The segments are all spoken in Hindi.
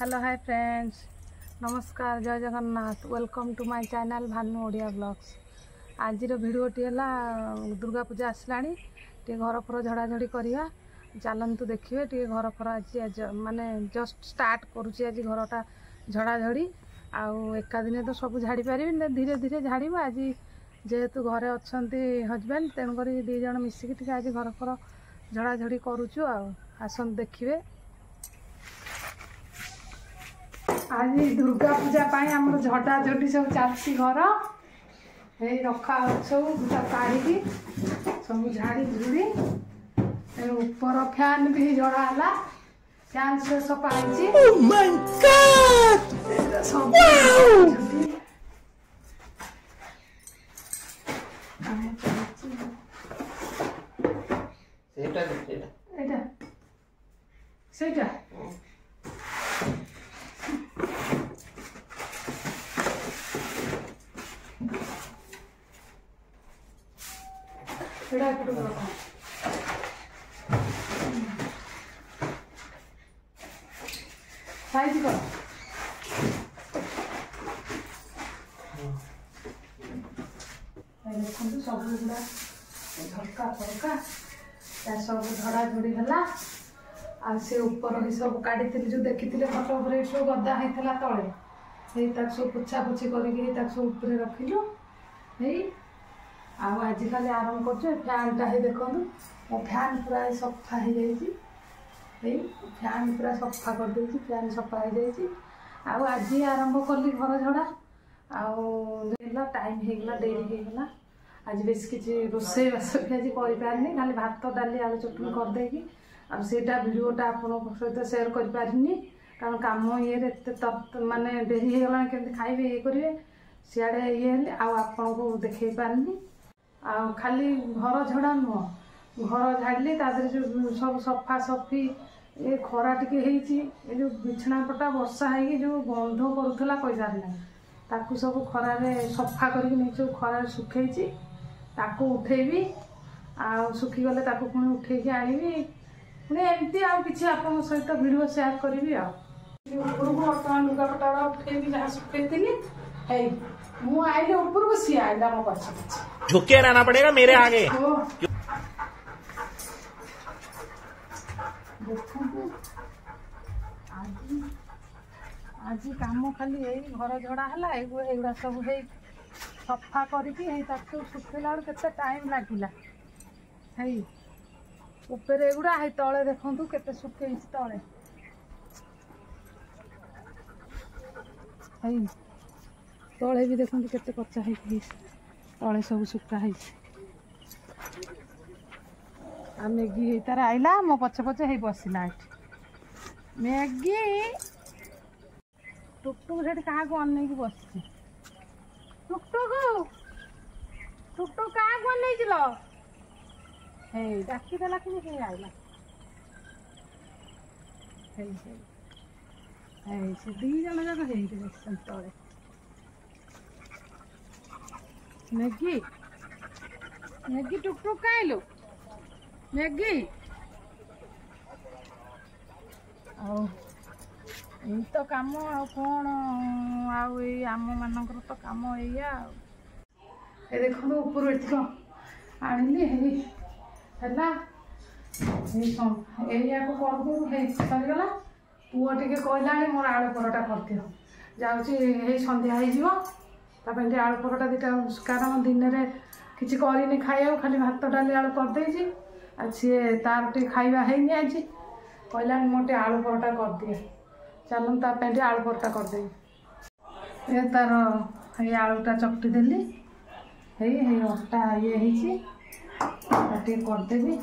हेलो हाय फ्रेंड्स, नमस्कार, जय Jagannath. Welcome to my channel Bhanu Odia blogs. आज भिडियोटी है दुर्गा पूजा आसलाणी, टे घर फर झड़ाझड़ी करवा। चलतु देखिए टे घर फर आज माने जस्ट स्टार्ट करुच्ची। आज घरटा झड़ाझड़ी एका दिन तो सब झाड़ी पारि, धीरे धीरे झाड़। आज जेहेतु घरे अच्छा हजबैंड, तेणुक दी जन मिसिकी आज घर फर झड़ाझड़ी करुचु। आसन देखिए आज दुर्गा पूजा आम झड़ाझड़ी सब चलती। घर ये रखा सब काढ़ी सब झाड़ी झुड़ी ऊपर फैन भी जड़ाला। फैन से सफाई सेटा साइज कर देखो सब गुड़ा झटका फरका सब झड़ाझड़ी है। से ऊपर सब काढ़ी जो देखी फटो पर सब गदा होता तले सब पोछा पोछी कर रखिलु। आजिकल आरंभ कर फैनटा ही देखो मो फैन पूरा सफा हो जाए। फैन पूरा सफा कर दे, फैन सफा हो जाए। आज आरंभ कली घर झड़ा। आला टाइम होगला, डेरी होगला। आज बेस किसी रोसई बास भी आज करें, खाली भात डाली आलू चटनी करदे आईटा भिडियोटा आप सहित सेयार करें। कारण कम ये माने डेरी होगला के खाइबे ये करेंगे सियाड़े ये आपन को देखे पारनी। खाली घर झड़ा नुह, घर झाड़िली जो सब सफा सफी ये खरा टी जो बिछना पटा वर्षा है जो गंध करूला कहीदार ना ताकू सब खरारे सफा कर खरारे सुखई उठेबी। सुखीगले पुणी उठे आनी पुणी एमती कि आप सहित भिडियो सेयार करी। उपरको बर्तमान लुगापटा उठेबी जहाँ सुखई मु आइले ऊपर सी आइला मो पछे झुके रहना पड़ेगा मेरे आगे। आज काम खाली घर झड़ा है एगुड़ा सब सफा करके सुखेला के टाइम लगिला। ऊपर एगुड़ा तले देखु के सुखे तले तले भी देखते केते कच्चा है तले सब सुखा है। मैगी तार आइला मो पछे पछे है बसला मैगी टुकटुक से क्या अन बस टुकटुक टुकटुक क्या अन डाकीदेला कि आइला से दी जन जाक बस तले मैगी मैगी टुकटुक खाइलु मैगी तो कम कौन आम मानकर तो कम या देखो ऊपर एथर आनिली सरीगला। पुओ टे कहला मोर आलू परोटा कर जाऊँगी सन्ध्या हो आलू परोटा दीटा कारण दिन में किसी करनी खाया खाली भात डाली आलू करदे सी तार टे खाଇବା है आज कहला मोटे आलू परोटा कर दिए। चलो तापे आलू परोटा करदे तार ये आलूटा चकटी देली अटा ये करदेवी।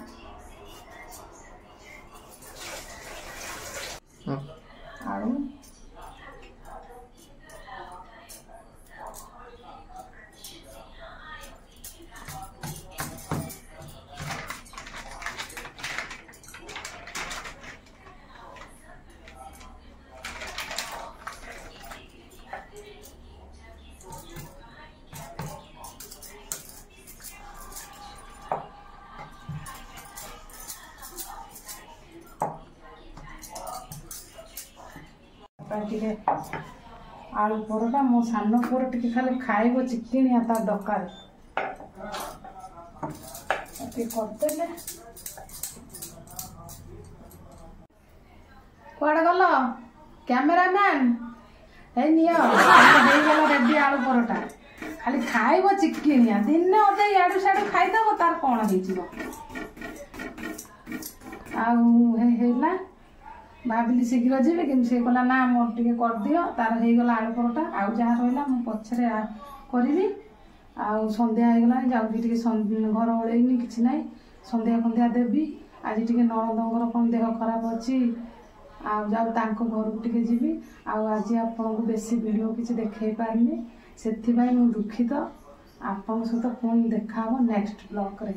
आलू ଟିକେ आलू परोटा मो सान पुर टे खाली खाइब चिकिणिया तार दरकार करदे कुआड़े गल कैमेरामैन रेडी आलू परोटा खाली खाइब चिकिणिया दिन अधे इाड़ू सियाड़ू खाईदेव तार कौन हो भाविली शीघ्र जी कि सी कहला ना मोर टे कर दियो तार होगला आलू परोटा आउ जहाँ रहा मु पछरे करी आउ संध्या होगला जाऊँगी घर ओलैनी कि ना संध्या फंध्या देवी आज टे नणदर कौन देह खराब अच्छी जाऊ तांको घर को टे जीवी आज आपको बेसी वीडियो किसी देखई पारनी से दुखित आपन सहित पुणी देखा नेक्स्ट ब्लॉग रे।